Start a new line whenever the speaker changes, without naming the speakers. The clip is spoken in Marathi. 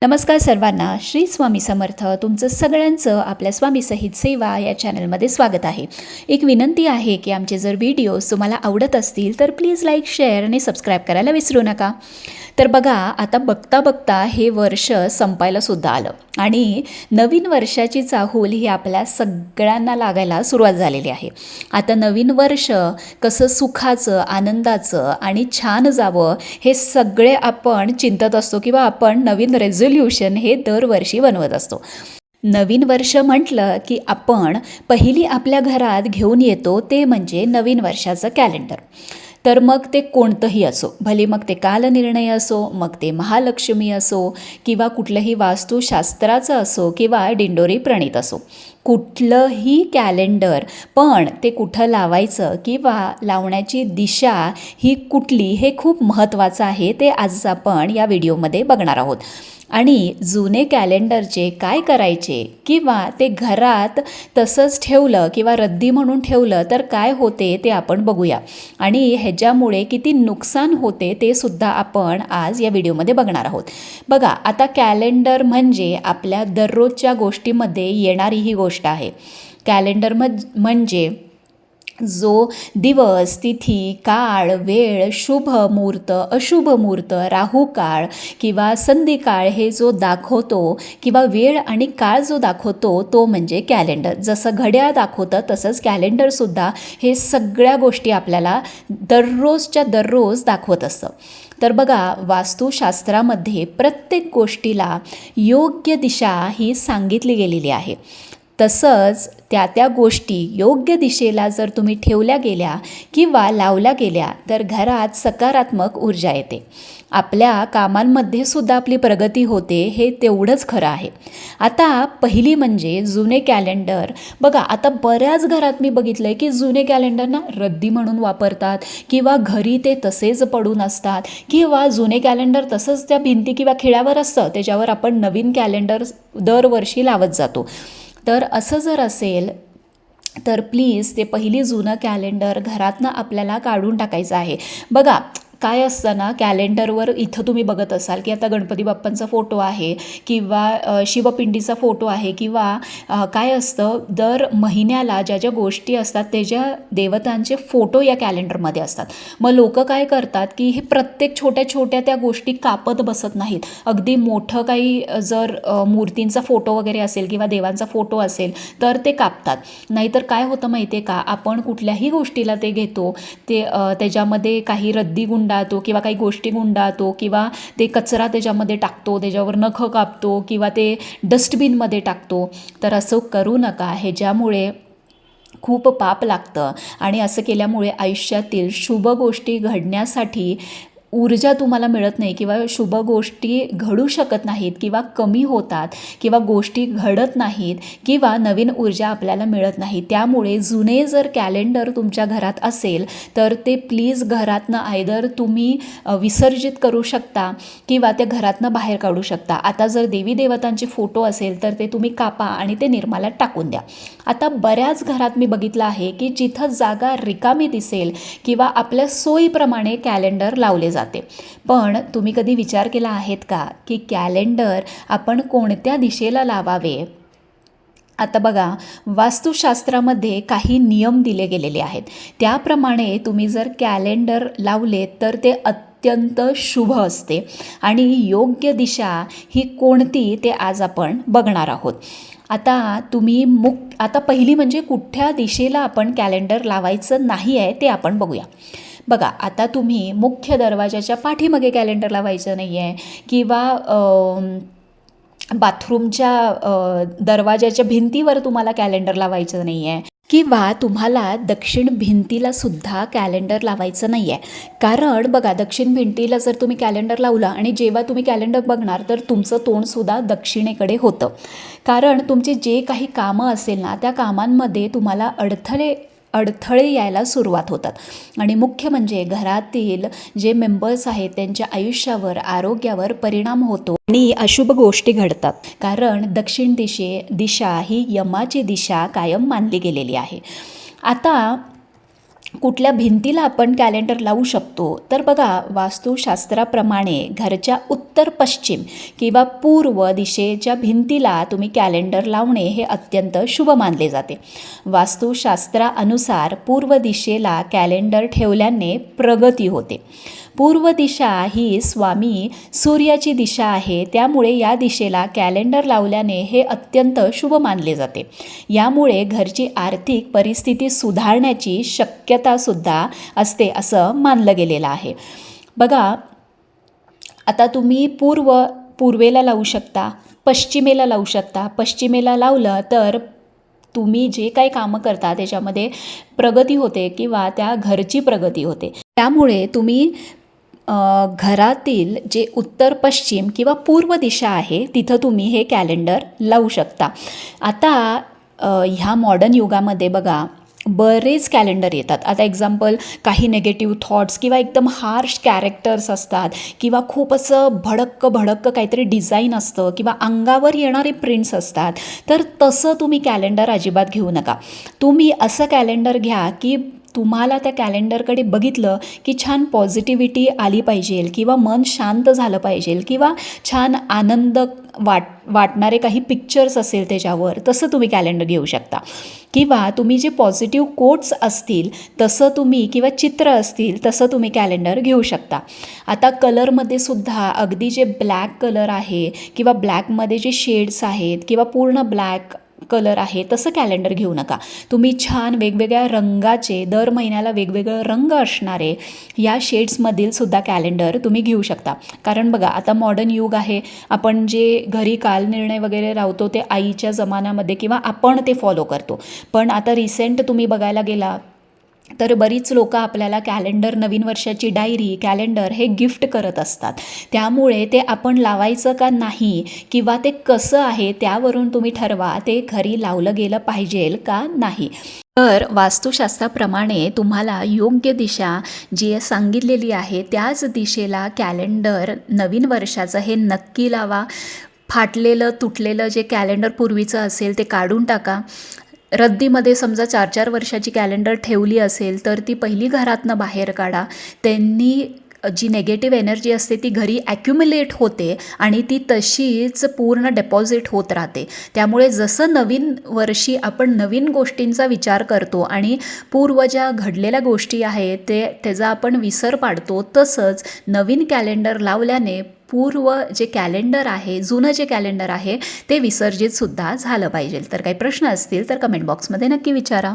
नमस्कार सर्वांना. श्री स्वामी समर्थ. तुमचं सगळ्यांचं आपल्या स्वामी सहित सेवा या चॅनलमध्ये स्वागत आहे. एक विनंती आहे की आमचे जर व्हिडिओज तुम्हाला आवडत असतील तर प्लीज लाईक, शेअर आणि सबस्क्राईब करायला विसरू नका. तर बघा, आता बघता बघता हे वर्ष संपायला सुद्धा आलं आणि नवीन वर्षाची चाहूल ही आपल्या सगळ्यांना लागायला सुरुवात झालेली आहे. आता नवीन वर्ष कसं सुखाचं, आनंदाचं आणि छान जावं हे सगळे आपण चिंतत असतो किंवा आपण नवीन रेझोल्यूशन हे दरवर्षी बनवत असतो. नवीन वर्ष म्हटलं की आपण पहिली आपल्या घरात घेऊन येतो ते म्हणजे नवीन वर्षाचं कॅलेंडर. तर मग ते कोणतंही असो, भले मग ते कालनिर्णय असो, मग ते महालक्ष्मी असो किंवा कुठलंही वास्तुशास्त्राचं असो किंवा दिंडोरी प्रणीत असो, कुठलंही कॅलेंडर, पण ते कुठं लावायचं किंवा लावण्याची दिशा ही कुठली हे खूप महत्त्वाचं आहे. ते आज आपण या व्हिडिओमध्ये बघणार आहोत. आणि जुने कॅलेंडरचे काय करायचे किंवा ते घरात तसंच ठेवलं किंवा रद्दी म्हणून ठेवलं तर काय होते ते आपण बघूया. आणि ह्याच्यामुळे किती नुकसान होते ते सुद्धा आपण आज या व्हिडिओमध्ये बघणार आहोत. बघा, आता कॅलेंडर म्हणजे आपल्या दररोजच्या गोष्टीमध्ये येणारी ही गोष्ट आहे. कॅलेंडर म्हणजे जो दिवस, तिथी, काळ, वेळ, शुभ मुहूर्त, अशुभ मुहूर्त, राहू काळ किंवा संधी काळ हे जो दाखवतो किंवा वेळ आणि काळ जो दाखवतो तो म्हणजे कॅलेंडर. जसं घड्याळ दाखवतं तसंच कॅलेंडरसुद्धा हे सगळ्या गोष्टी आपल्याला दररोजच्या दररोज दाखवत असतं. तर बघा, वास्तुशास्त्रामध्ये प्रत्येक गोष्टीला योग्य दिशा ही सांगितली गेलेली आहे. तसंच त्या गोष्टी योग्य दिशेला जर तुम्ही ठेवल्या गेल्या किंवा लावल्या गेल्या तर घरात सकारात्मक ऊर्जा येते. आपल्या कामांमध्ये सुद्धा आपली प्रगती होते, हे तेवढंच खरं आहे. आता पहिली म्हणजे जुने कॅलेंडर. बघा, आता बऱ्याच घरात मी बघितलं आहे की जुने कॅलेंडरना रद्दी म्हणून वापरतात किंवा घरी ते तसेच पडून असतात किंवा जुने कॅलेंडर तसंच त्या भिंती किंवा खिळ्यावर असतं, त्याच्यावर आपण नवीन कॅलेंडर दरवर्षी लावत जातो. तर असं जर असेल तर प्लीज ते पहिली जुनं कॅलेंडर घरातनं आपल्याला काढून टाकायचं आहे. बघा, काय असतं ना, कॅलेंडरवर इथं तुम्ही बघत असाल की आता गणपती बाप्पांचा फोटो आहे किंवा शिवपिंडीचा फोटो आहे किंवा काय असतं, दर महिन्याला ज्या ज्या गोष्टी असतात त्याच्या देवतांचे फोटो या कॅलेंडरमध्ये असतात. मग लोक काय करतात की हे प्रत्येक छोट्या छोट्या त्या गोष्टी कापत बसत नाहीत. अगदी मोठं काही जर मूर्तींचा फोटो वगैरे असेल किंवा देवांचा फोटो असेल तर ते कापतात. नाहीतर काय होतं माहिती आहे का, आपण कुठल्याही गोष्टीला ते घेतो, ते त्याच्यामध्ये काही रद्दी गुंडाळतो किंवा काही गोष्टी गुंडाळतो किंवा ते कचरा त्याच्यामध्ये टाकतो, त्याच्यावर नखं कापतो किंवा ते डस्टबिनमध्ये टाकतो. तर असं करू नका. ह्याच्यामुळे खूप पाप लागतं आणि असं केल्यामुळे आयुष्यातील शुभ गोष्टी घडण्यासाठी ऊर्जा तुम्हाला मिळत नाही किंवा शुभ गोष्टी घडू शकत नाहीत किंवा कमी होतात किंवा गोष्टी घडत नाहीत किंवा नवीन ऊर्जा आपल्याला मिळत नाही. त्यामुळे जुने जर कॅलेंडर तुमच्या घरात असेल तर ते प्लीज घरातनं आयदर तुम्ही विसर्जित करू शकता किंवा त्या घरातनं बाहेर काढू शकता. आता जर देवी देवतांचे फोटो असेल तर ते तुम्ही कापा आणि ते निर्माल्यात टाकून द्या. आता बऱ्याच घरात मी बघितलं आहे की जिथं जागा रिकामी दिसेल किंवा आपल्या सोयीप्रमाणे कॅलेंडर लावले जाते. पण तुम्ही कधी विचार केला आहेत का की कॅलेंडर आपण कोणत्या दिशेला लावावे? आता बघा, वास्तुशास्त्रामध्ये काही नियम दिले गेलेले आहेत. त्याप्रमाणे तुम्ही जर कॅलेंडर लावले तर ते अत्यंत शुभ असते. आणि योग्य दिशा ही कोणती ते आज आपण बघणार आहोत. आता तुम्ही आता पहिली म्हणजे कुठल्या दिशेला आपण कॅलेंडर लावायचं नाही आहे ते आपण बघूया. बघा, आता तुम्ही मुख्य दरवाजाच्या पाठीमागे कॅलेंडर लावायचं नाही आहे किंवा बाथरूमच्या दरवाजाच्या भिंतीवर तुम्हाला कॅलेंडर लावायचं नाही आहे किंवा तुम्हाला दक्षिण भिंतीला सुद्धा कॅलेंडर लावायचं नाही आहे. कारण बघा, दक्षिण भिंतीला जर तुम्ही कॅलेंडर लावला आणि जेव्हा तुम्ही कॅलेंडर बघणार तर तुमचं तोंडसुद्धा दक्षिणेकडे होतं. कारण तुमचे जे काही कामं असेल ना त्या कामांमध्ये तुम्हाला अडथळे यायला सुरुवात होतात. आणि मुख्य म्हणजे घरातील जे मेंबर्स आहेत त्यांच्या आयुष्यावर, आरोग्यावर परिणाम होतो आणि अशुभ गोष्टी घडतात. कारण दक्षिण दिशा ही यमाची दिशा कायम मानली गेलेली आहे. आता कुठल्या भिंतीला आपण कॅलेंडर लावू शकतो तर बघा, वास्तुशास्त्राप्रमाणे घरच्या उत्तर पश्चिम किंवा पूर्व दिशेच्या भिंतीला तुम्ही कॅलेंडर लावणे हे अत्यंत शुभ मानले जाते. वास्तुशास्त्रानुसार पूर्व दिशेला कॅलेंडर ठेवल्याने प्रगती होते. पूर्व दिशा ही स्वामी सूर्याची दिशा आहे, त्यामुळे या दिशेला कॅलेंडर लावल्याने हे अत्यंत शुभ मानले जाते. यामुळे घरची आर्थिक परिस्थिती सुधारण्याची शक्यतासुद्धा असते असं मानलं गेलेलं आहे. बघा, आता तुम्ही पूर्वेला लावू शकता, पश्चिमेला लावू शकता. पश्चिमेला लावलं तर तुम्ही जे काही कामं करता त्याच्यामध्ये प्रगती होते किंवा त्या घरची प्रगती होते. त्यामुळे तुम्ही घरातील जे उत्तर पश्चिम किंवा पूर्व दिशा आहे तिथं तुम्ही हे कॅलेंडर लावू शकता. आता ह्या मॉडर्न युगामध्ये बघा, बरेच कॅलेंडर येतात. आता एक्झाम्पल, काही नेगेटिव्ह थॉट्स किंवा एकदम हार्श कॅरेक्टर्स असतात किंवा खूप असं भडक्क काहीतरी डिझाईन असतं किंवा अंगावर येणारे प्रिंट्स असतात. तर तसं तुम्ही कॅलेंडर अजिबात घेऊ नका. तुम्ही असं कॅलेंडर घ्या की तुम्हाला त्या कॅलेंडरकडे बघितलं की छान पॉझिटिव्हिटी आली पाहिजे किंवा मन शांत झालं पाहिजे किंवा छान आनंद वाटणारे काही पिक्चर्स असेल त्याच्यावर, तसं तुम्ही कॅलेंडर घेऊ शकता. किंवा तुम्ही जे पॉझिटिव्ह कोट्स असतील तसं तुम्ही, किंवा चित्र असतील तसं तुम्ही कॅलेंडर घेऊ शकता. आता कलरमध्ये सुद्धा अगदी जे ब्लॅक कलर आहे किंवा ब्लॅकमध्ये जे शेड्स आहेत किंवा पूर्ण ब्लॅक कलर आहे तसं कॅलेंडर घेऊ नका. तुम्ही छान वेगवेगळ्या रंगाचे, दर महिन्याला वेगवेगळे रंग असणारे या शेड्समधील सुद्धा कॅलेंडर तुम्ही घेऊ शकता. कारण बघा, आता मॉडर्न युग आहे. आपण जे घरी कालनिर्णय वगैरे लावतो ते आईच्या जमान्यामध्ये किंवा आपण ते फॉलो करतो. पण आता रिसेंट तुम्ही बघायला गेला तर बरीच लोकं आपल्याला कॅलेंडर, नवीन वर्षाची डायरी, कॅलेंडर हे गिफ्ट करत असतात. त्यामुळे ते आपण लावायचं का नाही किंवा ते कसं आहे त्यावरून तुम्ही ठरवा ते घरी लावलं गेलं पाहिजे का नाही. तर वास्तुशास्त्राप्रमाणे तुम्हाला योग्य दिशा जी सांगितलेली आहे त्याच दिशेला कॅलेंडर नवीन वर्षाचं हे नक्की लावा. फाटलेलं तुटलेलं जे कॅलेंडर पूर्वीचं असेल ते काढून टाका. रद्दीमध्ये समजा 4-4 वर्षाची कॅलेंडर ठेवली असेल तर ती पहिली घरातनं बाहेर काढा. त्यांनी जी नेगेटिव्ह एनर्जी असते ती घरी ॲक्युम्युलेट होते आणि ती तशीच पूर्ण डेपॉझिट होत राहते. त्यामुळे जसं नवीन वर्षी आपण नवीन गोष्टींचा विचार करतो आणि पूर्व ज्या घडलेल्या गोष्टी आहेत त्याचा आपण विसर पाडतो, तसंच नवीन कॅलेंडर लावल्याने पूर्व जे कॅलेंडर आहे, जुनं जे कॅलेंडर आहे ते विसर्जितसुद्धा झालं पाहिजे. तर काही प्रश्न असतील तर कमेंट बॉक्समध्ये नक्की विचारा.